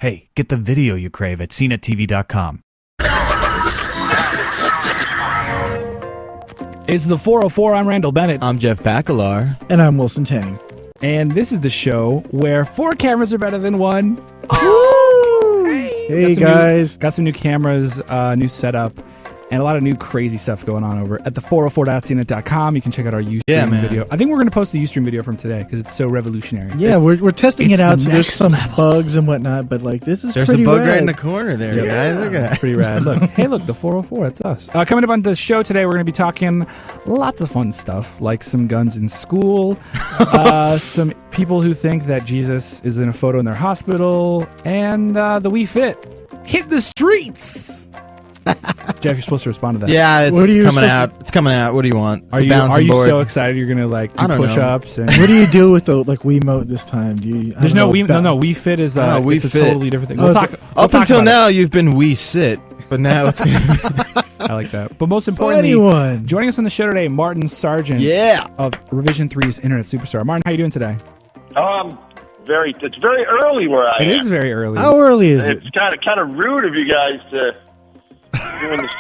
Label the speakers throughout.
Speaker 1: Hey, get the video you crave at CNETTV.com.
Speaker 2: It's the 404. I'm Randall Bennett.
Speaker 3: I'm Jeff Bacalar.
Speaker 4: And I'm Wilson Tang.
Speaker 2: And this is the show where 4 cameras are better than 1.
Speaker 4: Hey guys.
Speaker 2: Got some new cameras, new setup, and a lot of new crazy stuff going on over at the 404.cnet.com. You can check out our Ustream video. I think we're going to post the Ustream video from today because it's so revolutionary.
Speaker 4: Yeah, we're testing it out, so there's some bugs and whatnot, but like this is
Speaker 3: There's
Speaker 4: pretty
Speaker 3: a bug
Speaker 4: rad.
Speaker 3: right in the corner there, guys. Look at that.
Speaker 2: Pretty rad. Look, hey, look, the 404, that's us. Coming up on the show today, we're going to be talking lots of fun stuff, like some guns in school, some people who think that Jesus is in a photo in their hospital, and the Wii Fit. Hit the streets! Jeff, you're supposed to respond to that.
Speaker 3: Yeah, it's coming out. It's coming out. What do you want? It's
Speaker 2: Are you so excited you're gonna like do push-ups? And
Speaker 4: What do you do with the Wiimote this time? Do you?
Speaker 2: There's no Wii. No, Wii Fit is
Speaker 3: Wii
Speaker 2: it's a
Speaker 3: Fit.
Speaker 2: totally different thing.
Speaker 4: Oh,
Speaker 3: Up until now, you've been Wii Sit, but now it's gonna be.
Speaker 2: I like that. But most importantly, joining us on the show today, Martin Sargent. Of Revision 3's Internet Superstar. Martin, how you doing today?
Speaker 5: It's very early where I am.
Speaker 2: It is very early.
Speaker 4: How early is it?
Speaker 5: It's kind of rude of you guys to doing this.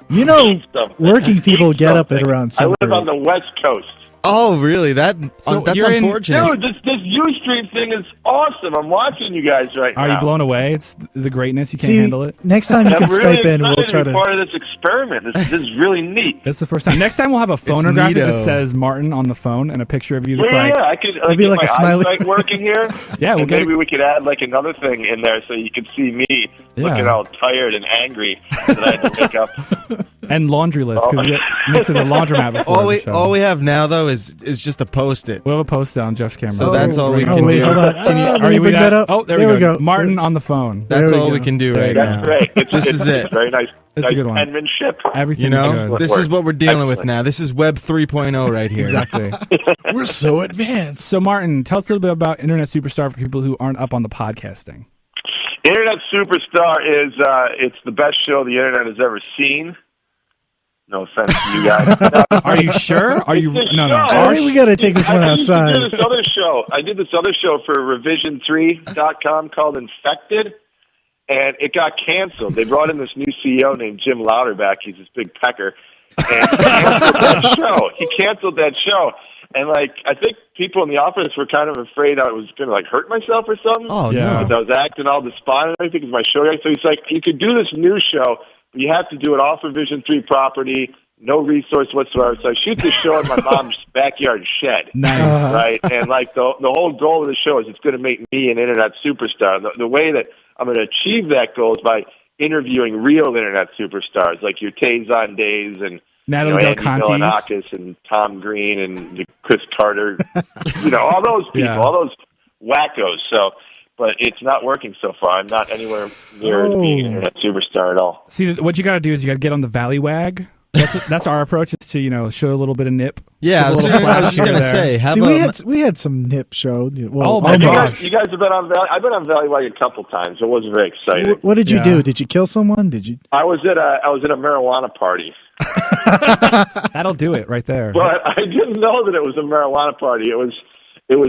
Speaker 4: You know, working people get up at around 7.
Speaker 5: I live on the West Coast.
Speaker 3: Oh, really? That's unfortunate.
Speaker 5: Dude, this Ustream thing is awesome. I'm watching you guys right now.
Speaker 2: Are you blown away? It's the greatness. You can't handle it.
Speaker 4: Next time you can
Speaker 5: really
Speaker 4: Skype in, we'll try
Speaker 5: to be part of this experiment. This is really neat.
Speaker 2: It's the first time. Next time we'll have a phonographic that says Martin on the phone and a picture of you that's
Speaker 5: I could
Speaker 4: be like
Speaker 5: my
Speaker 4: a smiley
Speaker 5: eyesight working here.
Speaker 2: Yeah,
Speaker 5: maybe we could add like another thing in there so you could see me looking all tired and angry that I had to wake up.
Speaker 2: And laundry list because you mixed with a laundromat before.
Speaker 3: All we have now though is just a post-it.
Speaker 2: We'll have a post-it on Jeff's camera.
Speaker 3: So that's all we can do.
Speaker 4: Wait, hold on. Let me bring that up.
Speaker 2: Oh, there we go. Martin on the phone.
Speaker 3: That's all we can do right now.
Speaker 5: That's great.
Speaker 3: This is it.
Speaker 5: Very nice.
Speaker 2: It's a good one.
Speaker 5: Penmanship.
Speaker 2: Everything good.
Speaker 3: This is what we're dealing with now. This is Web 3.0 right here.
Speaker 2: Exactly.
Speaker 4: We're so advanced.
Speaker 2: So, Martin, tell us a little bit about Internet Superstar for people who aren't up on the podcasting.
Speaker 5: Internet Superstar is it's the best show the internet has ever seen. No offense to you guys.
Speaker 2: Are you sure? Are you? No.
Speaker 4: I think we got to take this one outside.
Speaker 5: I did this other show for Revision3.com called Infected, and it got canceled. They brought in this new CEO named Jim Louderback. He's this big pecker. And he canceled that show. And, like, I think people in the office were kind of afraid I was going to, like, hurt myself or something.
Speaker 3: Oh,
Speaker 2: yeah.
Speaker 3: no.
Speaker 5: Because I was acting all despondent and everything because my show guy. So he's like, you could do this new show, but you have to do it off Revision 3 property, no resource whatsoever. So I shoot this show in my mom's backyard shed.
Speaker 2: Nice.
Speaker 5: Right? And, like, the whole goal of the show is it's going to make me an internet superstar. The way that I'm going to achieve that goal is by interviewing real internet superstars, like your Tazon Days and
Speaker 2: Natalie Del
Speaker 5: Andy
Speaker 2: Contes
Speaker 5: Milonakis and Tom Green and Chris Carter, all those people, all those wackos. So, but it's not working so far. I'm not anywhere near being an internet superstar at all.
Speaker 2: See, what you got to do is you got to get on the Valley-Wag. That's our approach, is to show a little bit of nip.
Speaker 3: Yeah, I was just gonna say.
Speaker 4: We had some nip show. Well,
Speaker 5: you guys have been on Valley. I've been on Valley-Wag a couple times. It wasn't very exciting.
Speaker 4: What did you do? Did you kill someone? Did you?
Speaker 5: I was at a marijuana party.
Speaker 2: That'll do it right there.
Speaker 5: But I didn't know that it was a marijuana party. It was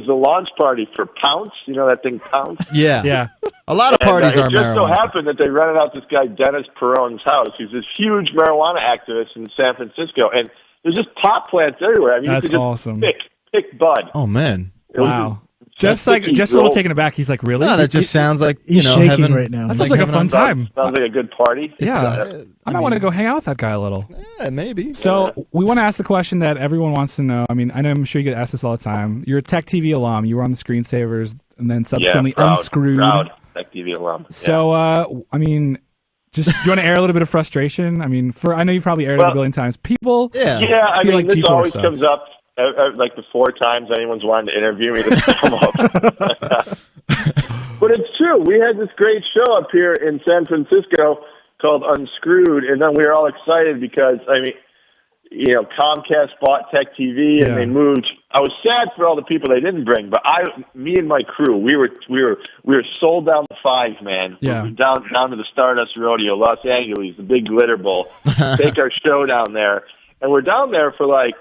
Speaker 5: the launch party for Pounce. You know that thing, Pounce?
Speaker 2: Yeah.
Speaker 3: A lot of parties are marijuana.
Speaker 5: It just so happened that they rented out this guy, Dennis Peron's house. He's this huge marijuana activist in San Francisco. And there's just pot plants everywhere. I mean,
Speaker 2: that's
Speaker 5: you could just
Speaker 2: awesome.
Speaker 5: Pick bud.
Speaker 3: Oh, man.
Speaker 2: Wow. Jeff's a little taken aback. He's like, really?
Speaker 3: No, that just sounds like,
Speaker 4: he's shaking
Speaker 3: heaven
Speaker 4: right now.
Speaker 2: That sounds like a fun time.
Speaker 5: Sounds like a good party.
Speaker 2: Yeah. I might want to go hang out with that guy a little.
Speaker 3: Yeah, maybe.
Speaker 2: So we want to ask the question that everyone wants to know. I mean, I'm sure you get asked this all the time. You're a TechTV alum. You were on the Screen Savers and then subsequently Unscrewed.
Speaker 5: Proud TechTV alum.
Speaker 2: So, I mean, do you want to air a little bit of frustration? I mean, I know you've probably aired it a billion times. People feel like
Speaker 5: this
Speaker 2: G4
Speaker 5: always
Speaker 2: sucks.
Speaker 5: comes up. Like the 4 times anyone's wanted to interview me, this come up. But it's true. We had this great show up here in San Francisco called Unscrewed, and then we were all excited because, Comcast bought TechTV and they moved. I was sad for all the people they didn't bring, but me and my crew, we were sold down to 5, man.
Speaker 2: Yeah.
Speaker 5: We were down to the Stardust Rodeo, Los Angeles, the big glitter bowl. Take our show down there, and we're down there for like,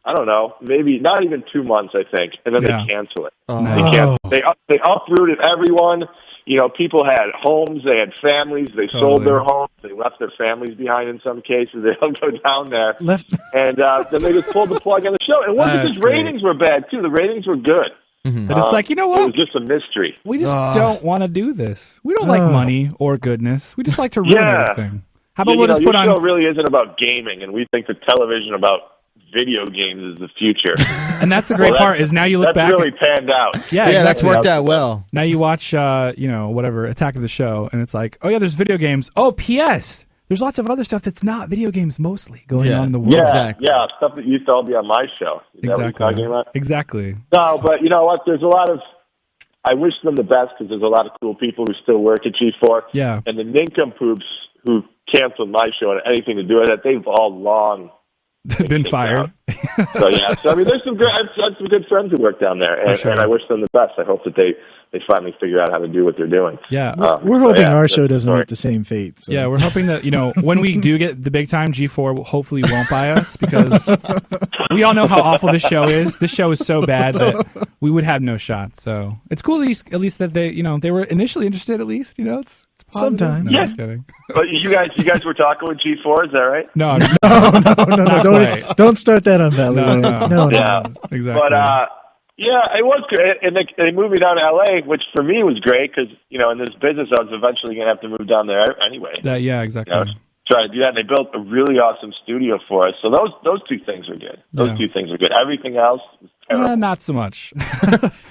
Speaker 5: I don't know, maybe not even 2 months, I think, and then they cancel it.
Speaker 2: Oh.
Speaker 5: They uprooted everyone. people had homes, they had families, they sold their homes, they left their families behind in some cases. They don't go down there. And then they just pulled the plug on the show. And it wasn't because ratings were bad, too. The ratings were good.
Speaker 2: Mm-hmm. But it's like, you know what?
Speaker 5: It was just a mystery.
Speaker 2: We just don't want to do this. We don't like money or goodness. We just like to ruin everything. How about we'll just put on...
Speaker 5: Your show really isn't about gaming, and we think that television about video games is the future.
Speaker 2: And that's the great part, is now you look back...
Speaker 5: That's really panned out.
Speaker 2: Yeah, exactly.
Speaker 3: That's worked out well.
Speaker 2: Now you watch, whatever, Attack of the Show, and it's like, oh yeah, there's video games. Oh, P.S. There's lots of other stuff that's not video games mostly going on in the world.
Speaker 3: Exactly.
Speaker 5: Yeah, stuff that used to all be on my show. Is that what you're talking about?
Speaker 2: Exactly.
Speaker 5: No, but you know what? There's a lot of... I wish them the best, because there's a lot of cool people who still work at G4.
Speaker 2: Yeah.
Speaker 5: And the nincompoops who canceled my show and anything to do with it, they've all long
Speaker 2: been fired.
Speaker 5: So I mean, there's some good. I've had some good friends who work down there, and I wish them the best. I hope that they finally figure out how to do what they're doing.
Speaker 2: Yeah,
Speaker 4: we're hoping our show doesn't meet the same fate. So.
Speaker 2: Yeah, we're hoping that when we do get the big time, G4 hopefully won't buy us, because we all know how awful this show is. This show is so bad that we would have no shot. So it's cool at least that they were initially interested. At least it's positive.
Speaker 4: Sometime.
Speaker 2: No,
Speaker 5: yeah.
Speaker 2: Just kidding.
Speaker 5: But you guys were talking with G4, is that right?
Speaker 2: No.
Speaker 4: Don't start that on Valley. No.
Speaker 2: Exactly.
Speaker 5: But it was great, and they moved me down to LA, which for me was great, because in this business I was eventually going to have to move down there anyway.
Speaker 2: Exactly.
Speaker 5: Try to do that, and they built a really awesome studio for us. So those two things were good. Those two things were good. Everything else was terrible.
Speaker 2: Not so much.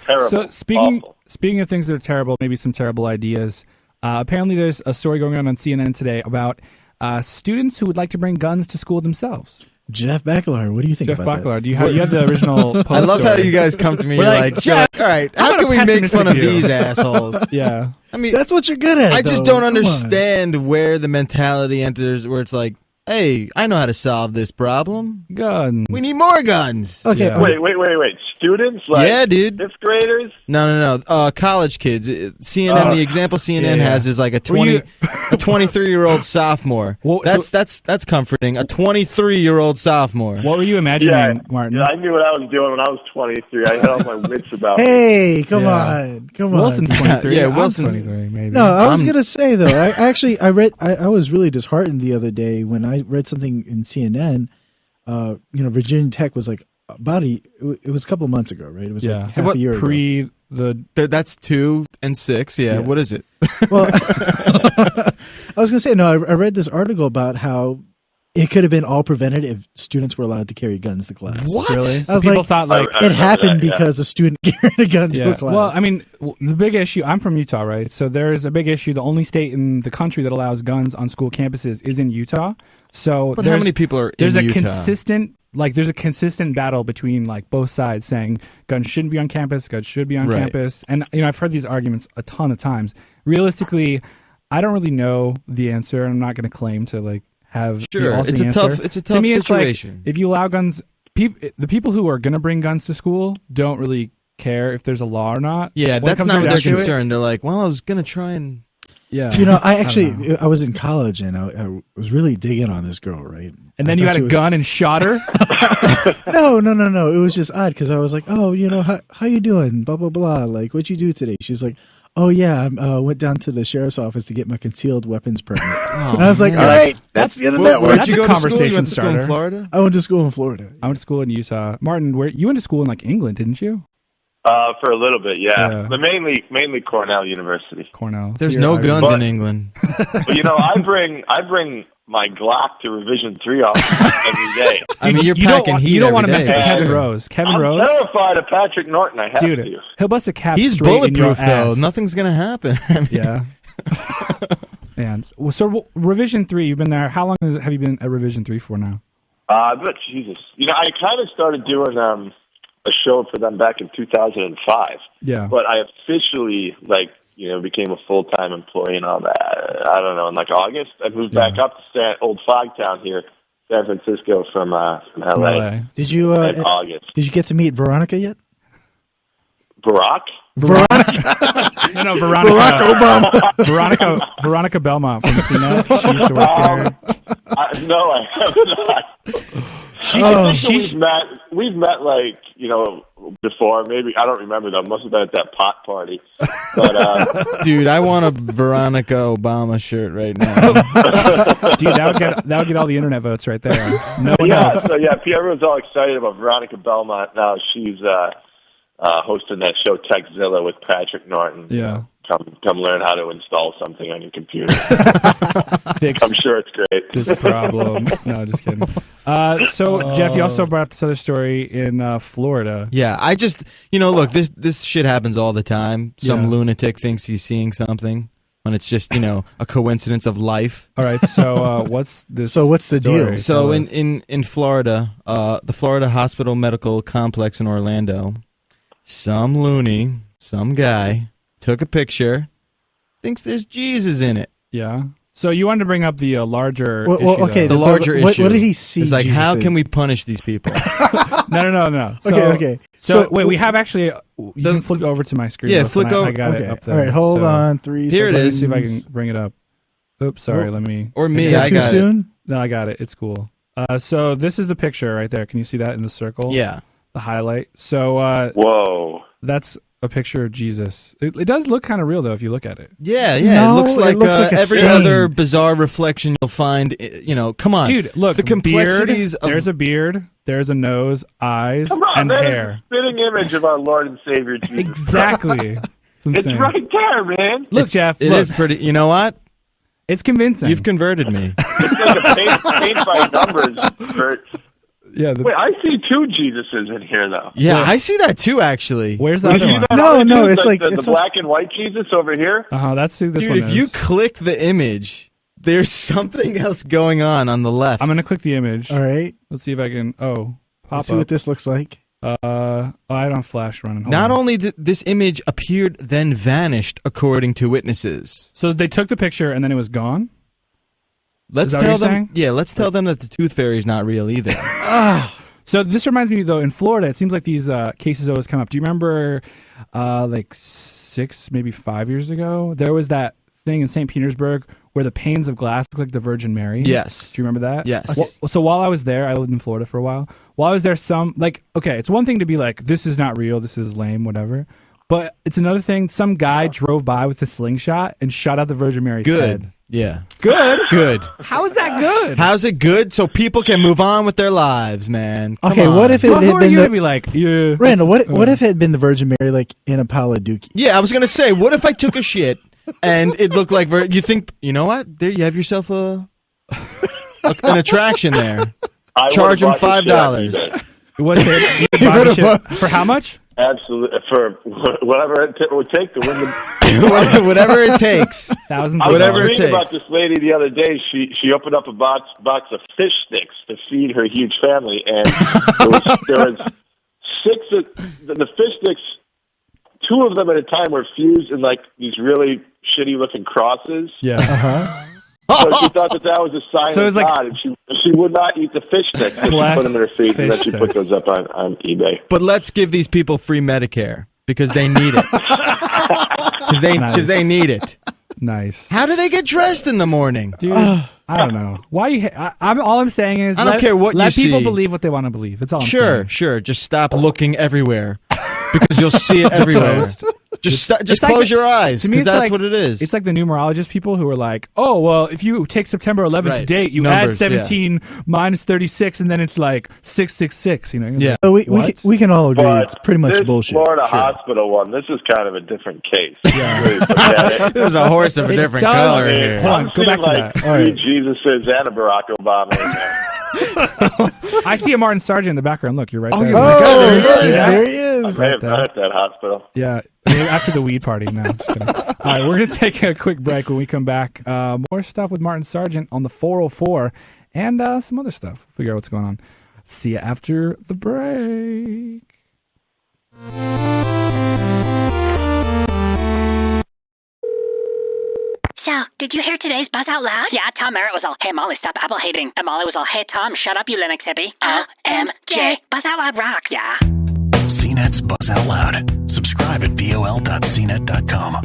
Speaker 5: Terrible.
Speaker 2: So speaking of things that are terrible, maybe some terrible ideas. Apparently, there's a story going on CNN today about students who would like to bring guns to school themselves.
Speaker 4: Jeff Bakalar, what do you think about that?
Speaker 2: Jeff Bakalar, you have the original post
Speaker 3: I love
Speaker 2: story.
Speaker 3: how you guys come to me
Speaker 2: Jeff,
Speaker 3: all right, how can we make fun of these assholes?
Speaker 2: Yeah.
Speaker 3: I mean,
Speaker 4: that's what you're good at.
Speaker 3: I just don't understand where the mentality enters, where it's like, hey, I know how to solve this problem.
Speaker 2: Guns.
Speaker 3: We need more guns.
Speaker 4: Okay.
Speaker 2: Yeah.
Speaker 5: Wait. Students? Like
Speaker 3: yeah, dude.
Speaker 5: Fifth graders?
Speaker 3: No. College kids. CNN. The example CNN has is like a 23-year-old sophomore.
Speaker 2: Well,
Speaker 3: that's comforting. A 23-year-old sophomore.
Speaker 2: What were you imagining, Martin?
Speaker 5: Yeah, I knew what I was doing when I was 23. I had all my wits about me.
Speaker 4: Hey, come on.
Speaker 2: Wilson's 23.
Speaker 3: Yeah,
Speaker 2: Wilson's
Speaker 3: Wilson's
Speaker 2: 23, maybe.
Speaker 4: No, I was gonna say though. I was really disheartened the other day when I read something in CNN. Virginia Tech was like it was a couple of months ago, right? It was like half a year ago.
Speaker 3: That's 2 and 6. Yeah. What is it?
Speaker 4: Well, I was gonna say I read this article about how it could have been all prevented if students were allowed to carry guns to class.
Speaker 2: What? Really?
Speaker 4: I was
Speaker 2: people thought
Speaker 4: it happened because a student carried a gun to a class.
Speaker 2: Well, I mean, the big issue. I'm from Utah, right? So there is a big issue. The only state in the country that allows guns on school campuses is in Utah. So,
Speaker 3: but how many people are in Utah?
Speaker 2: There's a consistent battle between both sides saying guns shouldn't be on campus, guns should be on campus, and I've heard these arguments a ton of times. Realistically, I don't really know the answer. I'm not going to claim to have
Speaker 3: it's a tough situation.
Speaker 2: If you allow guns, the people who are going to bring guns to school don't really care if there's a law or not.
Speaker 3: Yeah, that's not their concern. They're like, well, I was going to try and.
Speaker 2: Yeah.
Speaker 4: I was in college and I was really digging on this girl, right?
Speaker 2: And then you had a gun and shot her?
Speaker 4: No. It was just odd because I was like, oh, how you doing? Blah, blah, blah. Like, what'd you do today? She's like, oh, yeah, I went down to the sheriff's office to get my concealed weapons permit. And I was like, all right, that's the end of that one.
Speaker 3: Where'd you go to school? You went to school in Florida?
Speaker 4: I went to school in Florida.
Speaker 2: I went to school in Utah. Martin, you went to school in England, didn't you?
Speaker 5: For a little bit, yeah. But mainly Cornell University.
Speaker 2: Cornell.
Speaker 3: There's no guns in England.
Speaker 5: But I bring my Glock to Revision 3 every day.
Speaker 3: I mean, you're packing heat.
Speaker 2: You don't want to mess with
Speaker 3: day.
Speaker 2: Kevin Rose.
Speaker 5: I'm terrified of Patrick Norton. I have to.
Speaker 2: He'll bust a cap.
Speaker 3: He's
Speaker 2: straight
Speaker 3: bulletproof
Speaker 2: in your ass.
Speaker 3: though. Nothing's gonna happen.
Speaker 2: Yeah. And so Revision 3, you've been there. How long have you been at Revision 3 for now?
Speaker 5: But Jesus, I kind of started doing a show for them back in 2005.
Speaker 2: Yeah.
Speaker 5: But I officially became a full-time employee and all that. I don't know, in August. I moved back up to Old Fogtown here, San Francisco from LA.
Speaker 4: Did you
Speaker 5: in August?
Speaker 4: Did you get to meet Veronica yet?
Speaker 5: Barack?
Speaker 2: Veronica. No, Veronica.
Speaker 4: Barack Obama.
Speaker 2: Veronica Belmont from CNET. She used to work there.
Speaker 5: No, I have not. We've met like, before. Maybe I don't remember though. Must have been at that pot party. But
Speaker 3: dude, I want a Veronica Obama shirt right now.
Speaker 2: Dude, that would get all the internet votes right there. No one
Speaker 5: yeah,
Speaker 2: else.
Speaker 5: so everyone's all excited about Veronica Belmont now. She's hosting that show Techzilla with Patrick Norton.
Speaker 2: Yeah.
Speaker 5: Come learn how to install something on your computer.
Speaker 2: Fix
Speaker 5: I'm sure it's great.
Speaker 2: this problem. No, just kidding. So, Jeff, you also brought up this other story in Florida.
Speaker 3: Yeah, I just, look, this shit happens all the time. Some
Speaker 2: Yeah.
Speaker 3: lunatic thinks he's seeing something when it's just, a coincidence of life.
Speaker 2: All right, so what's this?
Speaker 4: So what's the
Speaker 2: story?
Speaker 4: deal?
Speaker 3: So
Speaker 2: Tell us.
Speaker 3: in Florida, the Florida Hospital Medical Complex in Orlando, some loony, some guy, took a picture, thinks there's Jesus in it.
Speaker 2: Yeah. So you wanted to bring up the larger
Speaker 4: Well,
Speaker 2: issue,
Speaker 4: okay,
Speaker 2: though.
Speaker 3: The larger issue.
Speaker 4: What did he see?
Speaker 3: It's like,
Speaker 4: Jesus
Speaker 3: how
Speaker 4: in?
Speaker 3: can we punish these people?
Speaker 2: No. So,
Speaker 4: Okay.
Speaker 2: So wait, we have actually. You can flip over to my screen.
Speaker 3: Yeah,
Speaker 2: Listen,
Speaker 3: flick over.
Speaker 2: I got
Speaker 4: Okay.
Speaker 2: it up there.
Speaker 4: All right, hold
Speaker 2: So,
Speaker 4: on. 3
Speaker 3: Here it
Speaker 2: Let me
Speaker 3: is.
Speaker 2: see if I can bring it up. Oops, sorry.
Speaker 4: Oh.
Speaker 2: Let me.
Speaker 3: Or me,
Speaker 4: Is that
Speaker 3: I
Speaker 4: too
Speaker 3: got it.
Speaker 4: soon?
Speaker 2: No, I got it. It's cool. So this is the picture right there. Can you see that in the circle?
Speaker 3: Yeah.
Speaker 2: The highlight. So
Speaker 5: Whoa.
Speaker 2: that's a picture of Jesus. It does look kind of real though if you look at it.
Speaker 3: Yeah.
Speaker 4: No,
Speaker 3: it looks like,
Speaker 4: a
Speaker 3: every
Speaker 4: stain.
Speaker 3: other bizarre reflection you'll find. Come on.
Speaker 2: Dude, look.
Speaker 3: The complexities
Speaker 2: beard,
Speaker 3: of...
Speaker 2: There's a beard. There's a nose, eyes,
Speaker 5: Come on,
Speaker 2: and
Speaker 5: man.
Speaker 2: hair.
Speaker 5: It's a spitting image of our Lord and Savior Jesus.
Speaker 2: Exactly. It's
Speaker 5: It's
Speaker 2: insane.
Speaker 5: right there, man.
Speaker 2: Look, Jeff.
Speaker 3: It
Speaker 2: look,
Speaker 3: is pretty... You know what?
Speaker 2: It's convincing.
Speaker 3: You've converted me.
Speaker 5: It's like a paint by numbers. Bert.
Speaker 2: Yeah.
Speaker 5: Wait, I see two Jesuses in here, though.
Speaker 3: Yeah, I see that too, actually.
Speaker 2: Where's the
Speaker 5: You
Speaker 2: other
Speaker 5: see
Speaker 2: one?
Speaker 5: that
Speaker 4: No,
Speaker 5: other
Speaker 4: no,
Speaker 5: dude?
Speaker 4: it's like-
Speaker 5: the
Speaker 4: it's
Speaker 5: black and white Jesus over here.
Speaker 2: That's who this
Speaker 3: Dude,
Speaker 2: one
Speaker 3: if
Speaker 2: is.
Speaker 3: you click the image, there's something else going on the left.
Speaker 2: I'm gonna click the image.
Speaker 4: All right.
Speaker 2: Let's see if I can. Oh, pop
Speaker 4: Let's see
Speaker 2: up.
Speaker 4: what this looks like.
Speaker 2: I don't have Flash running. Hold
Speaker 3: Not
Speaker 2: on.
Speaker 3: only did this image appeared, then vanished, according to witnesses.
Speaker 2: So they took the picture and then it was gone.
Speaker 3: Let's
Speaker 2: that what
Speaker 3: tell
Speaker 2: you're
Speaker 3: them.
Speaker 2: saying?
Speaker 3: Yeah, let's tell them that the tooth fairy is not real either.
Speaker 2: So this reminds me though. In Florida, it seems like these cases always come up. Do you remember, like 6, maybe 5 years ago, there was that thing in St. Petersburg where the panes of glass look like the Virgin Mary?
Speaker 3: Yes.
Speaker 2: Do you remember that?
Speaker 3: Yes.
Speaker 2: So while I was there, I lived in Florida for a while. While I was there, it's one thing to be like, this is not real, this is lame, whatever. But it's another thing, some guy drove by with a slingshot and shot out the Virgin Mary's
Speaker 3: Good.
Speaker 2: head.
Speaker 3: Yeah.
Speaker 2: Good?
Speaker 3: Good.
Speaker 2: How is that good?
Speaker 3: How's it good? So people can move on with their lives, man. Come
Speaker 4: Okay,
Speaker 3: on.
Speaker 4: what if it
Speaker 2: Well,
Speaker 4: had
Speaker 2: who are
Speaker 4: been
Speaker 2: you to
Speaker 4: the
Speaker 2: be like, yeah.
Speaker 4: Randall? What if it had been the Virgin Mary, like in a pile of dookie?
Speaker 3: Yeah, I was gonna say, what if I took a shit and it looked like you think? You know what? There, you have yourself an attraction there.
Speaker 5: I
Speaker 3: Charge
Speaker 5: would've
Speaker 3: them
Speaker 5: bought the shit.
Speaker 3: $5.
Speaker 2: What's it? You bought the shit for how much?
Speaker 5: Absolutely, for whatever it would take to win the.
Speaker 3: Whatever it takes.
Speaker 2: Thousands
Speaker 5: I
Speaker 2: of
Speaker 5: was
Speaker 3: Whatever it
Speaker 2: dollars.
Speaker 5: reading about
Speaker 3: takes.
Speaker 5: this lady the other day. She opened up a box of fish sticks to feed her huge family, and there was 6 of the fish sticks. 2 of them at a time were fused in like these really shitty looking crosses.
Speaker 2: Yeah.
Speaker 5: So she thought that was a sign
Speaker 2: So it
Speaker 5: of
Speaker 2: was like-
Speaker 5: God, and she would not eat the fish sticks. So she
Speaker 2: Blessed
Speaker 5: put them in her feet, and then she
Speaker 2: fish
Speaker 5: put
Speaker 2: sticks.
Speaker 5: those up on eBay.
Speaker 3: But let's give these people free Medicare because they need it. Because they need it.
Speaker 2: Nice.
Speaker 3: How do they get dressed in the morning?
Speaker 2: Dude, I don't know. Why you? All I'm saying is,
Speaker 3: I don't care what
Speaker 2: let
Speaker 3: you
Speaker 2: people
Speaker 3: see.
Speaker 2: believe what they want to believe. That's all I'm
Speaker 3: Sure,
Speaker 2: saying.
Speaker 3: sure. Just stop looking everywhere because you'll see it everywhere.
Speaker 2: Toast.
Speaker 3: Just
Speaker 2: It's like
Speaker 3: close
Speaker 2: the-
Speaker 3: your eyes
Speaker 2: to me,
Speaker 3: because
Speaker 2: it's
Speaker 3: that's
Speaker 2: like-
Speaker 3: what it is.
Speaker 2: It's like the numerologist people who are like, oh, well, if you take September 11th
Speaker 3: Right.
Speaker 2: date, you
Speaker 3: Numbers,
Speaker 2: add 17 minus 36, and then it's like 666. You know?
Speaker 3: Yeah.
Speaker 4: So
Speaker 2: What?
Speaker 4: we can all agree
Speaker 5: But
Speaker 4: it's pretty much
Speaker 5: this
Speaker 4: bullshit.
Speaker 5: Florida
Speaker 3: Sure.
Speaker 5: hospital one, this is kind of a different case. Yeah.
Speaker 3: This is a horse of a
Speaker 2: It
Speaker 3: different
Speaker 2: does-
Speaker 3: color
Speaker 2: Hey,
Speaker 3: here.
Speaker 2: hold on,
Speaker 5: I'm
Speaker 2: go back
Speaker 5: seeing
Speaker 2: to
Speaker 5: like
Speaker 2: that.
Speaker 4: All right.
Speaker 5: 3 Jesuses and a Barack Obama in there.
Speaker 2: I see a Martin Sargent in the background. Look, you're right
Speaker 3: Oh,
Speaker 2: there.
Speaker 3: my God, there he is.
Speaker 4: There he is.
Speaker 5: I have
Speaker 2: there.
Speaker 5: been at that hospital.
Speaker 2: Yeah, after the weed party. No, just kidding. All right, we're going to take a quick break. When we come back, more stuff with Martin Sargent on the 404 and some other stuff. Figure out what's going on. See you after the break.
Speaker 6: So, did you hear today's Buzz Out Loud? Yeah, Tom Merritt was all, hey, Molly, stop apple hating. And Molly was all, hey, Tom, shut up, you Linux hippie. OMG. Buzz Out Loud rock, yeah.
Speaker 7: CNET's Buzz Out Loud. Subscribe at bol.cnet.com.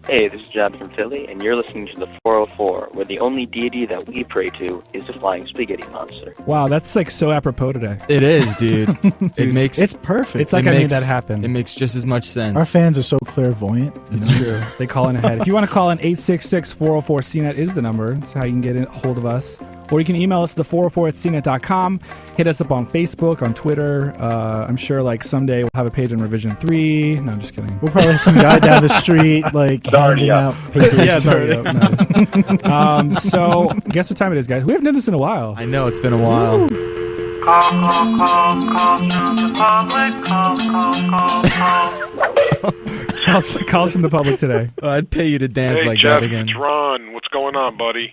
Speaker 8: Hey, this is Jab from Philly, and you're listening to the 404, where the only deity that we pray to is the flying spaghetti monster.
Speaker 2: Wow, that's like so apropos today.
Speaker 3: It is, dude.
Speaker 4: It's perfect.
Speaker 2: It's like I made that happen.
Speaker 3: It makes just as much sense.
Speaker 4: Our fans are so clairvoyant.
Speaker 2: It's true. They call in ahead. If you want to call in, 866-404-CNET is the number. That's how you can get a hold of us. Or you can email us to the404@cnet.com. Hit us up on Facebook, on Twitter. I'm sure like someday we'll have a page on Revision 3. No, I'm just kidding.
Speaker 4: We'll probably have some guy down the street like handing out papers.
Speaker 2: Yeah, sorry. So guess what time it is, guys? We haven't done this in a while.
Speaker 3: I know, it's been a while.
Speaker 2: Calls from the public today.
Speaker 3: I'd pay you to dance like
Speaker 9: Jeff,
Speaker 3: that again.
Speaker 9: It's Ron. What's going on, buddy?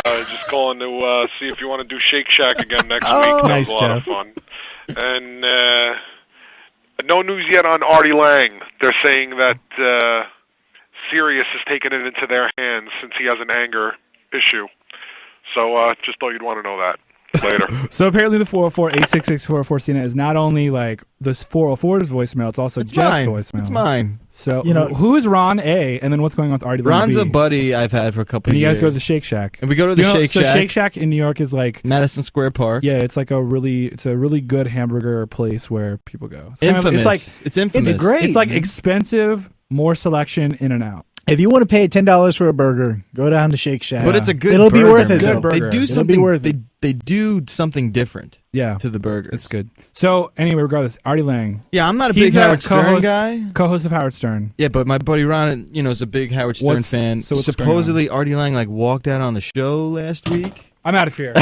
Speaker 9: Just calling to see if you want to do Shake Shack again next week. That was a lot of fun. And no news yet on Arty Lang. They're saying that Sirius has taken it into their hands since he has an anger issue. So just thought you'd want to know that. Later.
Speaker 2: So apparently the 404-866-404-CNET is not only like this 404's voicemail, it's also Jeff's voicemail.
Speaker 3: It's mine.
Speaker 2: So who is Ron A, and then what's going on with Arty Lang
Speaker 3: Ron's
Speaker 2: B?
Speaker 3: a buddy I've had for a couple
Speaker 2: and
Speaker 3: of years.
Speaker 2: you guys go to the Shake Shack.
Speaker 3: And we go to the Shake Shack.
Speaker 2: So Shake Shack in New York is like
Speaker 3: Madison Square Park.
Speaker 2: Yeah, it's like a really good hamburger place where people go. It's
Speaker 3: infamous. It's infamous.
Speaker 4: It's great.
Speaker 2: It's like expensive, more selection, in and out.
Speaker 4: If you want to pay $10 for a burger, go down to Shake Shack.
Speaker 3: But it's a good
Speaker 4: It'll
Speaker 3: burger,
Speaker 4: be worth it,
Speaker 3: man.
Speaker 4: though.
Speaker 3: They do
Speaker 4: It'll
Speaker 3: something
Speaker 4: be worth it.
Speaker 3: They do something different to the burger.
Speaker 2: It's good. So anyway, regardless, Arty Lang.
Speaker 3: Yeah, I'm not a
Speaker 2: He's
Speaker 3: big Howard Stern guy.
Speaker 2: Co-host of Howard Stern.
Speaker 3: Yeah, but my buddy Ron, is a big Howard Stern fan.
Speaker 2: So what's going
Speaker 3: supposedly Arty Lang walked out on the show last week.
Speaker 2: I'm out of here.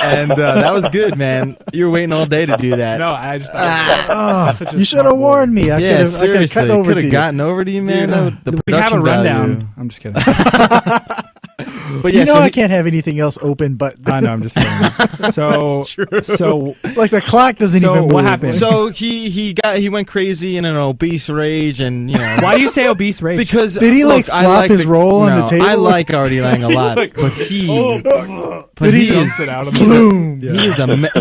Speaker 3: And that was good, man. You were waiting all day to do that.
Speaker 2: No, I just.
Speaker 4: You should have warned me. I could have cut over to you.
Speaker 3: Gotten over to you, man.
Speaker 2: Dude, we have a rundown. I'm just kidding.
Speaker 3: But yeah,
Speaker 4: I can't have anything else open but
Speaker 2: I know, I'm just kidding. So
Speaker 4: like the clock doesn't even move.
Speaker 2: What happened?
Speaker 3: So he went crazy in an obese rage, and
Speaker 2: why do you say obese rage?
Speaker 3: Because
Speaker 4: did he flop his roll on the table?
Speaker 3: I like Arty Lang a lot, but he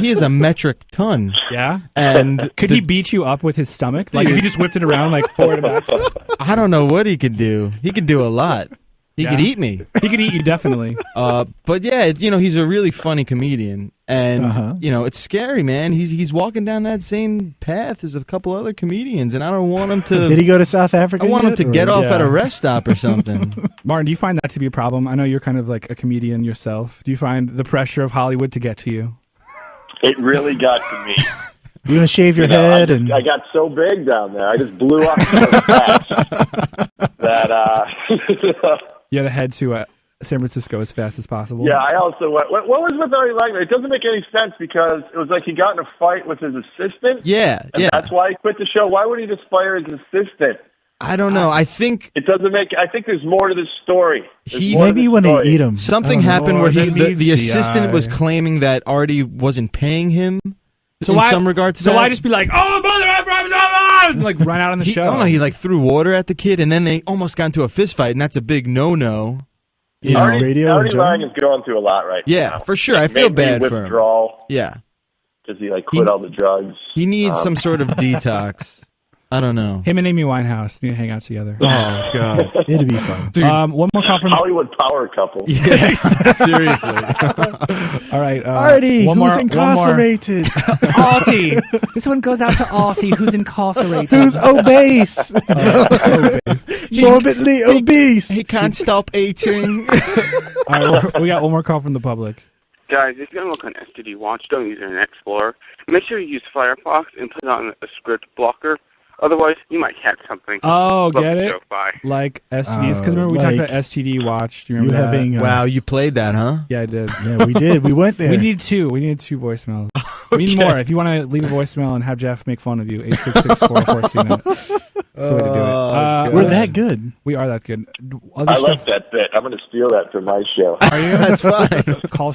Speaker 3: is a metric ton.
Speaker 2: Yeah,
Speaker 3: and
Speaker 2: could he beat you up with his stomach? Like if he just whipped it around like forward and back?
Speaker 3: I don't know what he could do. He could do a lot. He could eat me.
Speaker 2: He could eat you, definitely.
Speaker 3: But yeah, he's a really funny comedian, and it's scary, man. He's walking down that same path as a couple other comedians, and I don't want him to.
Speaker 4: Did he go to South Africa?
Speaker 3: I want him to get off at a rest stop or something.
Speaker 2: Martin, do you find that to be a problem? I know you're kind of like a comedian yourself. Do you find the pressure of Hollywood to get to you?
Speaker 5: It really got to me.
Speaker 4: You gonna shave your head?
Speaker 5: I got so big down there. I just blew up so fast that.
Speaker 2: You had to head to San Francisco as fast as possible.
Speaker 5: Yeah, I also went. What was with Arty Lang? It doesn't make any sense because it was like he got in a fight with his assistant.
Speaker 3: Yeah,
Speaker 5: and that's why he quit the show. Why would he just fire his assistant?
Speaker 3: I don't know. I think
Speaker 5: it doesn't make. I think there's more to this story.
Speaker 4: Maybe when they eat him,
Speaker 3: something happened where the assistant was claiming that Arty wasn't paying him.
Speaker 2: So
Speaker 3: in some regard to that.
Speaker 2: So I just be like, oh, mother, like run out on the show.
Speaker 3: Oh no, he threw water at the kid, and then they almost got into a fist fight, and that's a big no-no.
Speaker 5: Arty Lang is going through a lot right now.
Speaker 3: Yeah, for sure. I feel bad for him.
Speaker 5: Withdrawal.
Speaker 3: Yeah,
Speaker 5: because he quit all the drugs.
Speaker 3: He needs some sort of detox. I don't know.
Speaker 2: Him and Amy Winehouse need to hang out together.
Speaker 3: Oh god,
Speaker 4: it'd be fun.
Speaker 2: Dude. One more call from
Speaker 5: Hollywood power couple.
Speaker 3: Yeah, seriously.
Speaker 2: All right,
Speaker 4: Arty, who's incarcerated?
Speaker 2: Arty. This one goes out to Arty, who's incarcerated.
Speaker 4: Who's obese? Morbidly obese.
Speaker 3: He can't stop eating.
Speaker 2: All right, we got one more call from the public.
Speaker 10: Guys, if you're going to look on STD Watch, don't use Internet Explorer. Make sure you use Firefox and put on a script blocker. Otherwise, you might catch something.
Speaker 2: Oh, get it?
Speaker 10: Bye.
Speaker 2: Like STDs? Because remember we talked about STD Watch. Do you remember that?
Speaker 3: Wow, you played that, huh?
Speaker 2: Yeah, I did.
Speaker 4: Yeah, we did. We went there.
Speaker 2: We needed two voicemails. We need more. If you want to leave a voicemail and have Jeff make fun of you, 866-404-CNET. That's the way to do it.
Speaker 4: We're that good.
Speaker 2: We are that good.
Speaker 5: I like that bit. I'm going to steal that for my show.
Speaker 2: Are you?
Speaker 3: That's fine.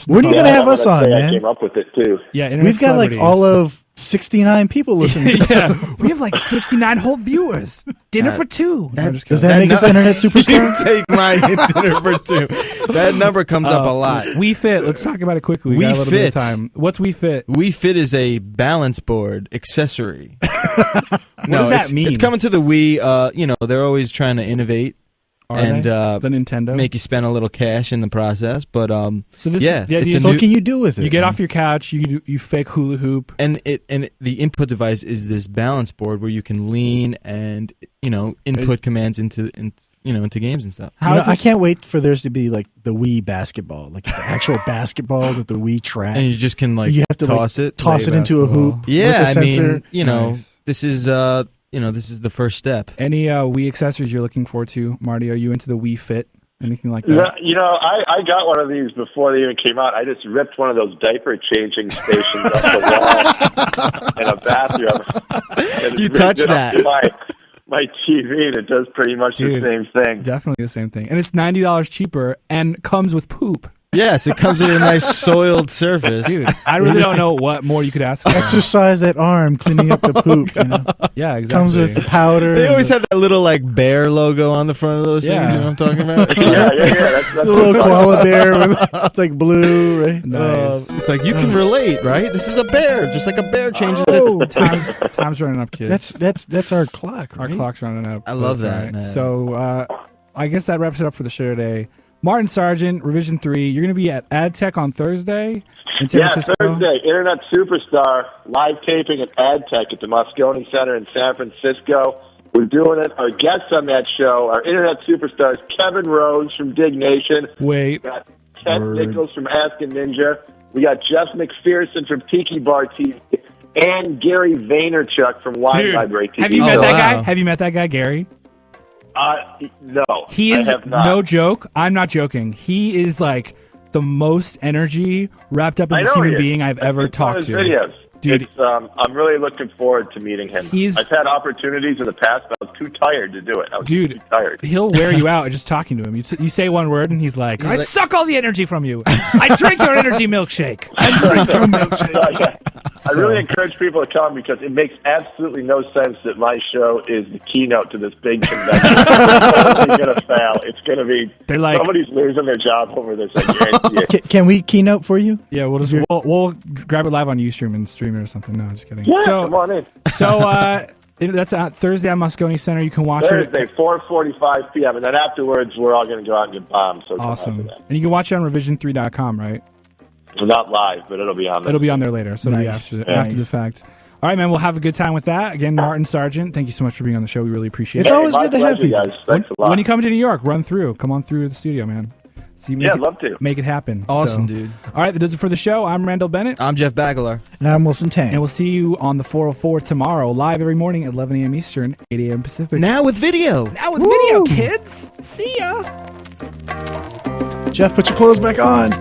Speaker 4: When are you going to have us on, man?
Speaker 5: I came up with it too.
Speaker 2: Yeah,
Speaker 4: we've got like all of 69 people listening.
Speaker 2: Yeah, we have like 69 whole viewers. Dinner for two.
Speaker 4: Does that make us internet superstar?
Speaker 3: You take my dinner for two. That number comes up a lot.
Speaker 2: Wii Fit. Let's talk about it quickly. We got a little bit of time. What's Wii Fit?
Speaker 3: Wii Fit is a balance board accessory.
Speaker 2: What does that mean?
Speaker 3: It's coming to the Wii. They're always trying to innovate.
Speaker 2: The Nintendo
Speaker 3: make you spend a little cash in the process, but
Speaker 2: so this,
Speaker 4: what can you do with it?
Speaker 2: You get off your couch, you fake hula hoop,
Speaker 3: and the input device is this balance board where you can lean and input commands into games and stuff.
Speaker 4: I can't wait for theirs to be like the Wii basketball, like the actual basketball that the Wii tracks,
Speaker 3: and you just can
Speaker 4: you have to
Speaker 3: toss it
Speaker 4: into a hoop.
Speaker 3: Yeah,
Speaker 4: with a sensor.
Speaker 3: Nice. This is this is the first step.
Speaker 2: Any Wii accessories you're looking forward to, Marty? Are you into the Wii Fit? Anything like that?
Speaker 5: Yeah, I got one of these before they even came out. I just ripped one of those diaper changing stations off the wall in a bathroom.
Speaker 3: You touched that.
Speaker 5: My TV, and it does pretty much the same thing.
Speaker 2: Definitely the same thing. And it's $90 cheaper and comes with poop.
Speaker 3: Yes, it comes with a nice soiled surface.
Speaker 2: Dude, I really don't know what more you could ask for.
Speaker 4: Exercise that arm cleaning up the poop.
Speaker 2: Yeah, exactly.
Speaker 4: Comes with powder.
Speaker 3: They always have that little bear logo on the front of those things. You know what I'm talking about? It's
Speaker 5: That's
Speaker 4: the little koala bear with it's blue, right?
Speaker 2: Nice.
Speaker 3: It's you can relate, right? This is a bear, just like a bear changes its.
Speaker 2: Time's running up, kids.
Speaker 4: That's our clock, right?
Speaker 2: Our clock's running up.
Speaker 3: I love that, man.
Speaker 2: So I guess that wraps it up for the show today. Martin Sargent, Revision 3. You're going to be at AdTech on Thursday in San Francisco?
Speaker 5: Thursday. Internet Superstar, live taping at AdTech at the Moscone Center in San Francisco. We're doing it. Our guests on that show are Internet Superstars Kevin Rose from Dig Nation.
Speaker 2: Wait.
Speaker 5: We got Ken Nichols from Ask a Ninja. We got Jeff McPherson from Tiki Bar TV. And Gary Vaynerchuk from Wine Library TV.
Speaker 2: Have you met that guy? Have you met that guy, Gary?
Speaker 5: No.
Speaker 2: He is,
Speaker 5: I have not.
Speaker 2: No joke. I'm not joking. He is like the most energy wrapped up in a human being I've ever talked to.
Speaker 5: Videos.
Speaker 2: Dude,
Speaker 5: I'm really looking forward to meeting him. I've had opportunities in the past, but I was too tired to do it. I was too tired.
Speaker 2: He'll wear you out just talking to him. You say one word, and he's like, I suck all the energy from you. I drink your energy milkshake.
Speaker 5: I really encourage people to come because it makes absolutely no sense that my show is the keynote to this big convention. It's totally going to fail. It's going to be somebody's losing their job over this. I guarantee it.
Speaker 4: Can we keynote for you?
Speaker 2: Yeah, we'll grab it live on Ustream and stream it or something. No, just kidding.
Speaker 5: Yeah, come on in.
Speaker 2: So that's Thursday at Moscone Center. You can watch
Speaker 5: Thursday, 4:45 p.m. And then afterwards, we're all going to go out and get bombed. So
Speaker 2: awesome. And you can watch it on revision3.com, right?
Speaker 5: Well, not live, but it'll be on there.
Speaker 2: It'll be on there later, so after the fact. All right, man, we'll have a good time with that. Again, Martin Sargent, thank you so much for being on the show. We really appreciate it.
Speaker 4: It's always good to have you.
Speaker 5: Guys. Thanks a lot.
Speaker 2: When you come to New York, run through. Come on through the studio, man.
Speaker 5: I'd love to.
Speaker 2: Make it happen.
Speaker 3: Awesome, dude.
Speaker 2: All right, that does it for the show. I'm Randall Bennett.
Speaker 3: I'm Jeff Bagalar.
Speaker 4: And I'm Wilson Tang.
Speaker 2: And we'll see you on the 404 tomorrow, live every morning at 11 a.m. Eastern, 8 a.m. Pacific.
Speaker 3: Now with video.
Speaker 2: Video, kids. See ya.
Speaker 4: Jeff, put your clothes back on.